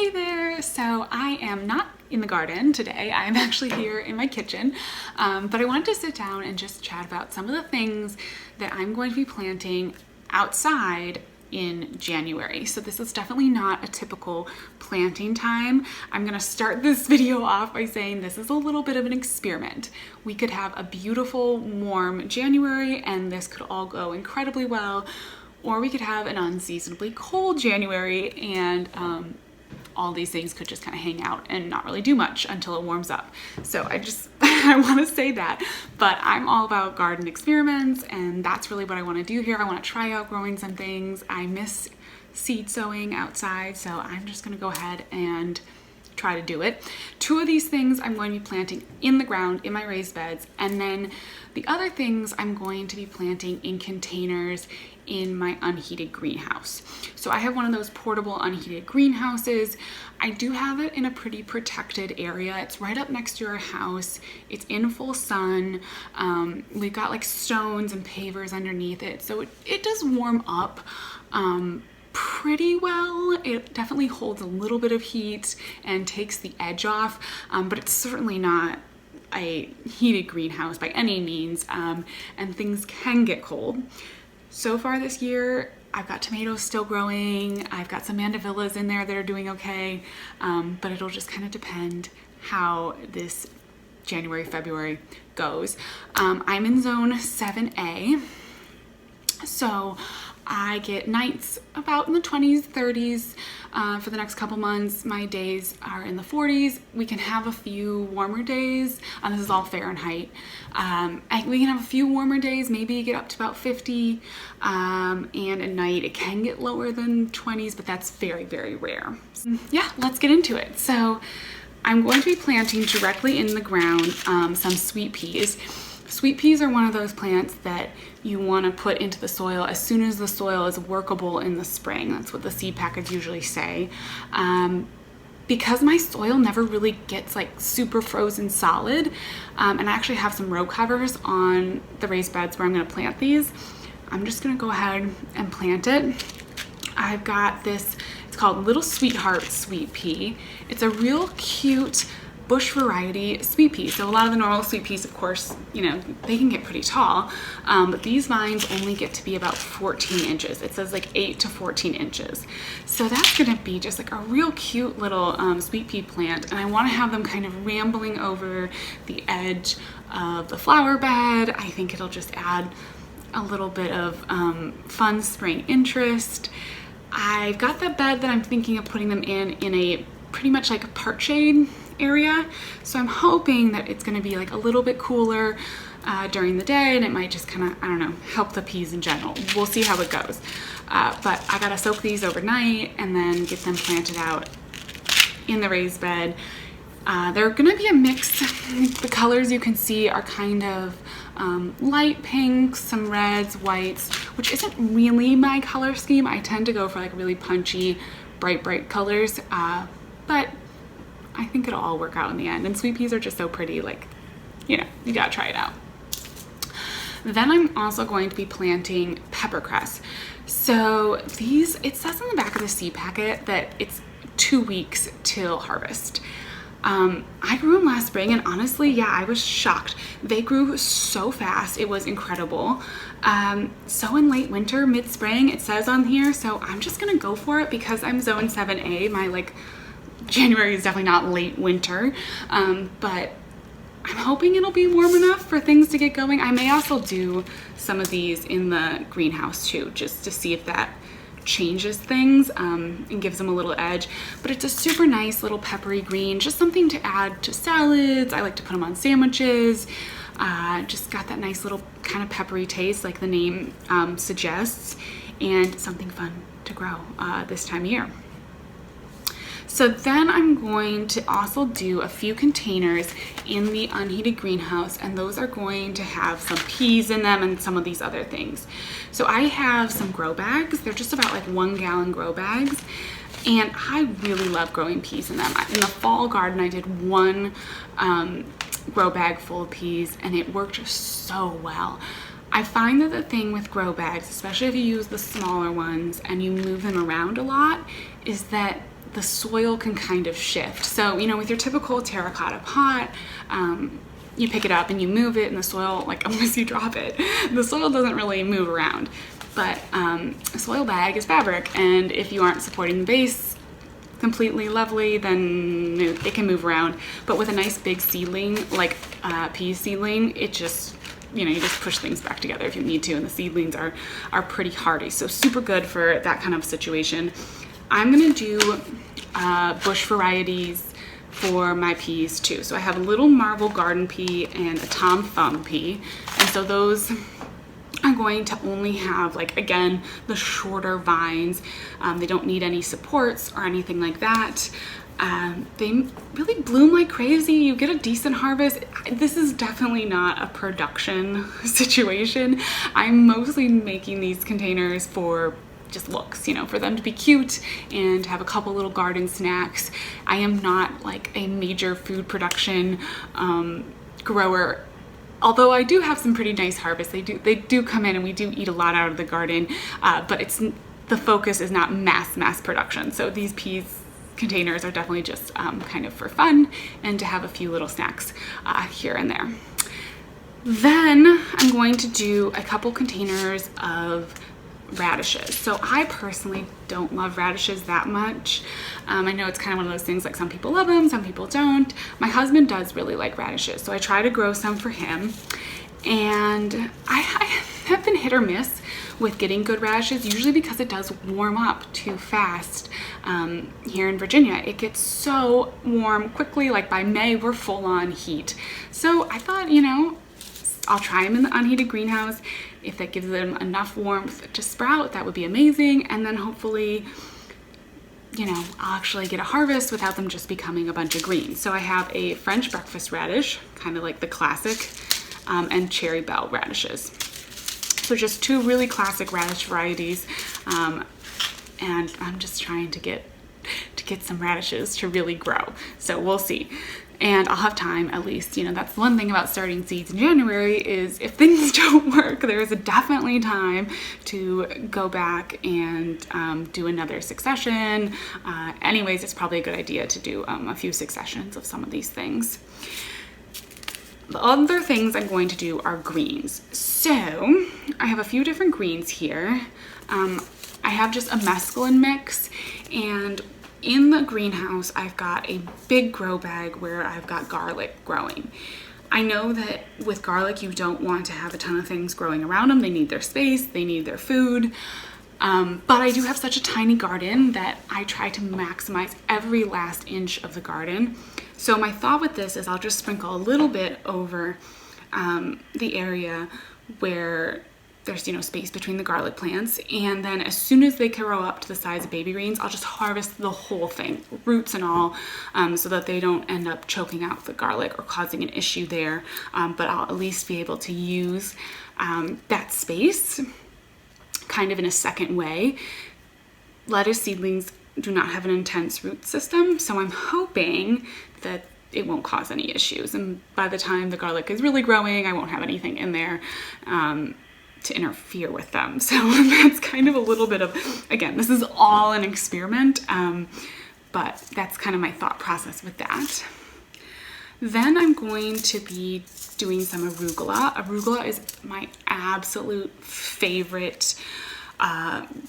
Hey there! So I am not in the garden today. I'm actually here in my kitchen, but I wanted to sit down and just chat about some of the things that I'm going to be planting outside in January. So this is definitely not a typical planting time. I'm gonna start this video off by saying this is a little bit of an experiment. We could have a beautiful, warm January and this could all go incredibly well, or we could have an unseasonably cold January and all these things could just kind of hang out and not really do much until it warms up. So I want to say that, but I'm all about garden experiments and that's really what I want to do here. I want to try out growing some things. I miss seed sowing outside, so I'm just going to go ahead and try to do it. Two of these things I'm going to be planting in the ground in my raised beds, and then the other things I'm going to be planting in containers in my unheated greenhouse. So I have one of those portable unheated greenhouses. I do have it in a pretty protected area. It's right up next to our house. It's in full sun. We've got like stones and pavers underneath it, so it does warm up pretty well. It definitely holds a little bit of heat and takes the edge off, but it's certainly not a heated greenhouse by any means, and things can get cold. So far this year, I've got tomatoes still growing. I've got some mandevillas in there that are doing okay, but it'll just kind of depend how this January, February goes. I'm in zone 7A, so I get nights about in the 20s, 30s for the next couple months. My days are in the 40s. We can have a few warmer days. This is all Fahrenheit. We can have a few warmer days, maybe get up to about 50. And at night it can get lower than 20s, but that's very, very rare. Yeah, let's get into it. So I'm going to be planting directly in the ground some sweet peas. Sweet peas are one of those plants that you want to put into the soil as soon as the soil is workable in the spring. That's what the seed packets usually say. Because my soil never really gets like super frozen solid, and I actually have some row covers on the raised beds where I'm going to plant these, I'm just going to go ahead and plant it. I've got this, it's called Little Sweetheart Sweet Pea. It's a real cute bush variety sweet pea. So a lot of the normal sweet peas, of course, you know, they can get pretty tall, but these vines only get to be about 14 inches. It says like 8 to 14 inches. So that's gonna be just like a real cute little sweet pea plant. And I wanna have them kind of rambling over the edge of the flower bed. I think it'll just add a little bit of fun spring interest. I've got the bed that I'm thinking of putting them in a pretty much like a part shade area, so I'm hoping that it's going to be like a little bit cooler during the day, and it might just kind of, I don't know, help the peas in general. We'll see how it goes, but I gotta soak these overnight and then get them planted out in the raised bed. They're gonna be a mix. The colors you can see are kind of light pinks, some reds, whites, which isn't really my color scheme. I tend to go for like really punchy, bright colors, but I think it'll all work out in the end. And sweet peas are just so pretty, like, you know, you gotta try it out. Then I'm also going to be planting peppercress. So these, it says on the back of the seed packet that it's 2 weeks till harvest. I grew them last spring, and honestly, yeah, I was shocked. They grew so fast, it was incredible. So in late winter, mid-spring, it says on here, so I'm just gonna go for it because I'm zone 7A. My like January is definitely not late winter, but I'm hoping it'll be warm enough for things to get going. I may also do some of these in the greenhouse too, just to see if that changes things and gives them a little edge. But it's a super nice little peppery green, just something to add to salads. I like to put them on sandwiches. Just got that nice little kind of peppery taste like the name suggests, and something fun to grow this time of year. So then I'm going to also do a few containers in the unheated greenhouse, and those are going to have some peas in them and some of these other things. So I have some grow bags. They're just about like 1 gallon grow bags, and I really love growing peas in them. In the fall garden, I did one grow bag full of peas, and it worked so well. I find that the thing with grow bags, especially if you use the smaller ones and you move them around a lot, is that the soil can kind of shift. So, you know, with your typical terracotta pot, you pick it up and you move it, and the soil, like unless you drop it, the soil doesn't really move around. But a soil bag is fabric, and if you aren't supporting the base completely levelly, then it can move around. But with a nice big seedling, like pea seedling, it just, you know, you just push things back together if you need to, and the seedlings are pretty hardy. So super good for that kind of situation. I'm gonna do bush varieties for my peas too. So I have a little marble garden pea and a Tom Thumb pea. And so those are going to only have, like, again, the shorter vines. They don't need any supports or anything like that. They really bloom like crazy. You get a decent harvest. This is definitely not a production situation. I'm mostly making these containers for just looks, you know, for them to be cute and have a couple little garden snacks. I am not like a major food production grower, although I do have some pretty nice harvests. They do come in, and we do eat a lot out of the garden, but the focus is not mass production. So these peas containers are definitely just kind of for fun and to have a few little snacks here and there. Then I'm going to do a couple containers of radishes. So I personally don't love radishes that much. I know it's kind of one of those things, like some people love them, some people don't. My husband does really like radishes, so I try to grow some for him. And I have been hit or miss with getting good radishes, usually because it does warm up too fast. Here in Virginia, it gets so warm quickly, like by May we're full on heat. So I thought, you know, I'll try them in the unheated greenhouse. If that gives them enough warmth to sprout, that would be amazing. And then hopefully, you know, I'll actually get a harvest without them just becoming a bunch of greens. So I have a French breakfast radish, kind of like the classic, and cherry bell radishes. So just two really classic radish varieties. And I'm just trying to get some radishes to really grow. So we'll see. And I'll have time, at least. You know, that's one thing about starting seeds in January, is if things don't work, there's definitely time to go back and do another succession. Anyways, it's probably a good idea to do a few successions of some of these things. The other things I'm going to do are greens. So I have a few different greens here. I have just a mesclun mix, and in the greenhouse, I've got a big grow bag where I've got garlic growing. I know that with garlic, you don't want to have a ton of things growing around them. They need their space, they need their food. But I do have such a tiny garden that I try to maximize every last inch of the garden. So my thought with this is I'll just sprinkle a little bit over the area where there's, you know, space between the garlic plants, and then as soon as they grow up to the size of baby greens, I'll just harvest the whole thing, roots and all, so that they don't end up choking out the garlic or causing an issue there. But I'll at least be able to use that space kind of in a second way. Lettuce seedlings do not have an intense root system, so I'm hoping that it won't cause any issues, and by the time the garlic is really growing, I won't have anything in there to interfere with them. So that's kind of a little bit of, again, this is all an experiment, but that's kind of my thought process with that. Then I'm going to be doing some arugula. Arugula is my absolute favorite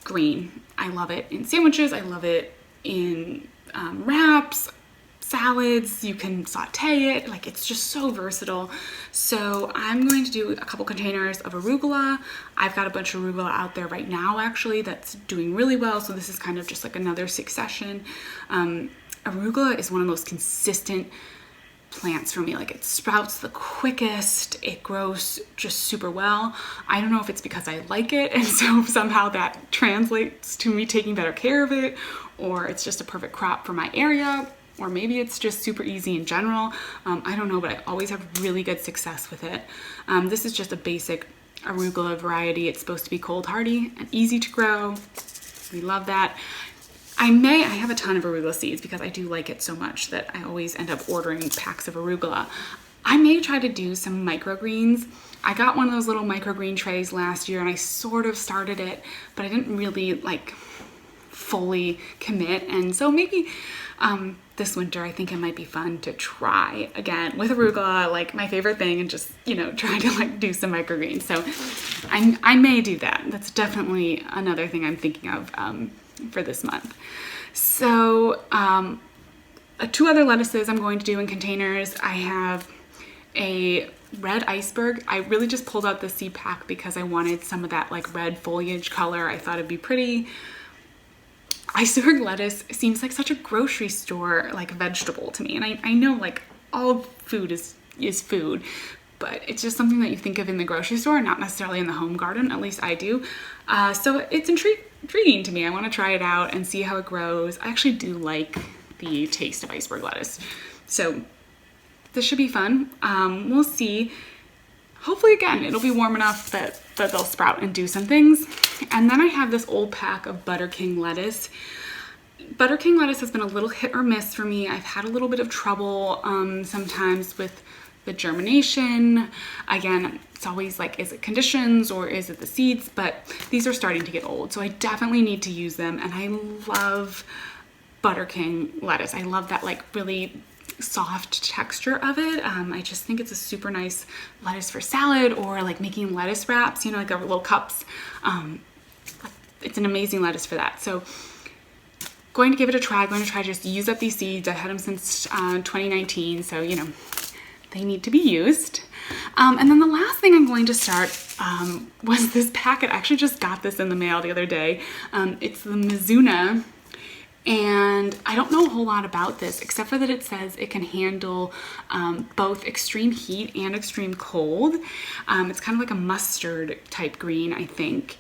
green. I love it in sandwiches, I love it in wraps, salads, you can saute it, like it's just so versatile. So I'm going to do a couple containers of arugula. I've got a bunch of arugula out there right now actually that's doing really well, so this is kind of just like another succession. Arugula is one of the most consistent plants for me. Like, it sprouts the quickest, it grows just super well. I don't know if it's because I like it and so somehow that translates to me taking better care of it, or it's just a perfect crop for my area, or maybe it's just super easy in general. I don't know, but I always have really good success with it. This is just a basic arugula variety. It's supposed to be cold hardy and easy to grow. We love that. I have a ton of arugula seeds because I do like it so much that I always end up ordering packs of arugula. I may try to do some microgreens. I got one of those little microgreen trays last year and I sort of started it, but I didn't really like fully commit. And so maybe this winter, I think it might be fun to try again with arugula, like my favorite thing, and just, you know, try to like do some microgreens. So I may do that. That's definitely another thing I'm thinking of for this month. So 2 other lettuces I'm going to do in containers. I have a red iceberg. I really just pulled out the seed pack because I wanted some of that like red foliage color. I thought it'd be pretty. Iceberg lettuce seems like such a grocery store like vegetable to me, and I know like all food is food, but it's just something that you think of in the grocery store, not necessarily in the home garden. At least I do. So it's intriguing to me. I want to try it out and see how it grows. I actually do like the taste of iceberg lettuce, so this should be fun. We'll see. Hopefully, again, it'll be warm enough that they'll sprout and do some things. And then I have this old pack of Butter King lettuce. Butter King lettuce has been a little hit or miss for me. I've had a little bit of trouble sometimes with the germination. Again, it's always like, is it conditions or is it the seeds? But these are starting to get old, so I definitely need to use them. And I love Butter King lettuce. I love that like really soft texture of it. I just think it's a super nice lettuce for salad or like making lettuce wraps, you know, like little cups. It's an amazing lettuce for that. So going to give it a try. Going to try to just use up these seeds. I've had them since 2019, so you know they need to be used. And then the last thing I'm going to start was this packet. I actually just got this in the mail the other day. It's the Mizuna. And I don't know a whole lot about this, except for that it says it can handle both extreme heat and extreme cold. It's kind of like a mustard type green, I think.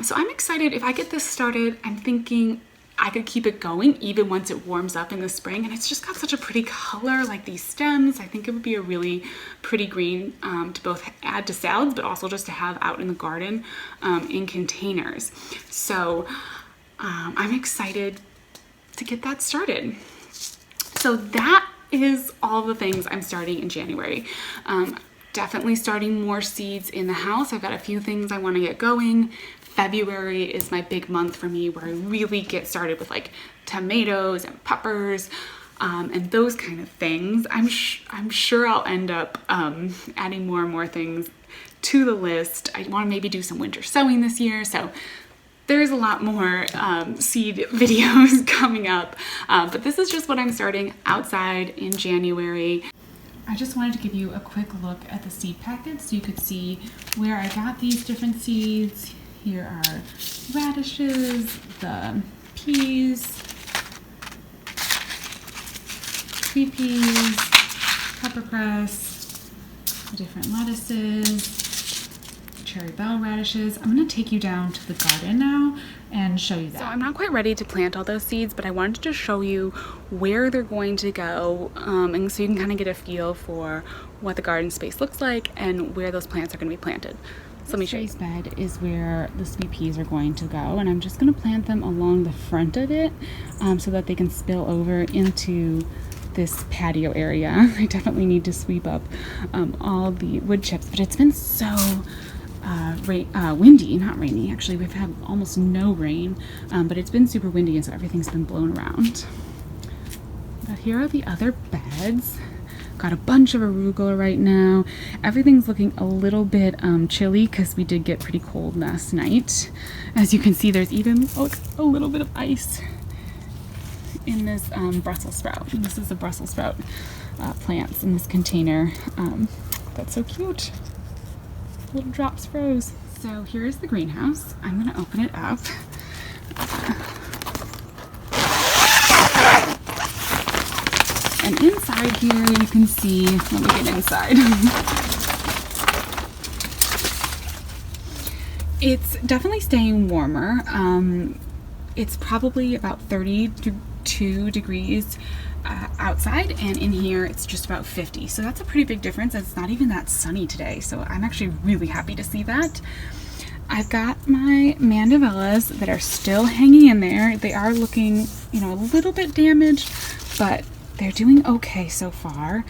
So I'm excited. If I get this started, I'm thinking I could keep it going even once it warms up in the spring. And it's just got such a pretty color, like these stems. I think it would be a really pretty green to both add to salads, but also just to have out in the garden in containers. So I'm excited to get that started. So that is all the things I'm starting in January. Definitely starting more seeds in the house. I've got a few things I want to get going. February is my big month for me, where I really get started with like tomatoes and peppers and those kind of things. I'm sure I'll end up adding more and more things to the list. I want to maybe do some winter sowing this year, so there's a lot more seed videos coming up, but this is just what I'm starting outside in January. I just wanted to give you a quick look at the seed packets so you could see where I got these different seeds. Here are radishes, the peas, sweet peas, peppercress, the different lettuces, cherry bell radishes. I'm going to take you down to the garden now and show you that. So I'm not quite ready to plant all those seeds, but I wanted to just show you where they're going to go, and so you can kind of get a feel for what the garden space looks like and where those plants are going to be planted. So let me show you. This bed is where the sweet peas are going to go, and I'm just going to plant them along the front of it so that they can spill over into this patio area. I definitely need to sweep up all the wood chips, but it's been so windy, not rainy. Actually, we've had almost no rain, but it's been super windy, and so everything's been blown around. But here are the other beds. Got a bunch of arugula right now. Everything's looking a little bit chilly because we did get pretty cold last night. As you can see, there's even a little bit of ice in this Brussels sprout. This is a Brussels sprout plants in this container. That's so cute. Little drops froze. So here's the greenhouse. I'm going to open it up. And inside here you can see, let me get inside. It's definitely staying warmer. It's probably about 32 degrees outside, and in here it's just about 50. So that's a pretty big difference. It's not even that sunny today, so I'm actually really happy to see that. I've got my mandevillas that are still hanging in there. They are looking, you know, a little bit damaged, but they're doing okay so far.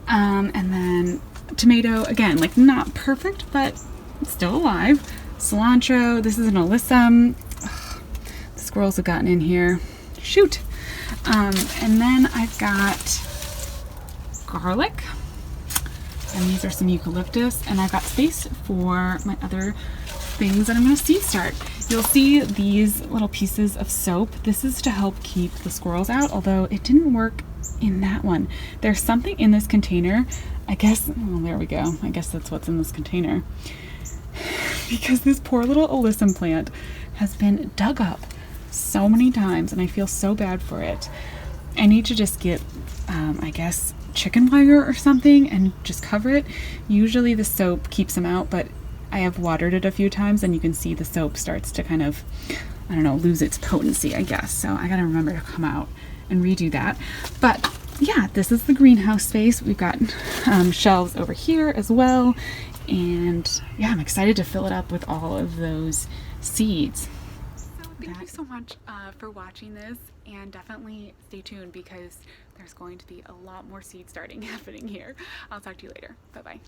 And then tomato, again, like not perfect, but still alive. Cilantro, this is an alyssum. This squirrels have gotten in here. Shoot. And then I've got garlic, and these are some eucalyptus, and I've got space for my other things that I'm going to seed start. You'll see these little pieces of soap. This is to help keep the squirrels out, although it didn't work in that one. There's something in this container. I guess, oh, there we go. I guess that's what's in this container. Because this poor little alyssum plant has been dug up so many times, and I feel so bad for it. I need to just get, I guess, chicken wire or something and just cover it. Usually the soap keeps them out, but I have watered it a few times and you can see the soap starts to kind of, I don't know, lose its potency, I guess. So I gotta remember to come out and redo that. But yeah, this is the greenhouse space. We've got shelves over here as well. And yeah, I'm excited to fill it up with all of those seeds. So thank you so much for watching this, and definitely stay tuned because there's going to be a lot more seed starting happening here. I'll talk to you later. Bye-bye.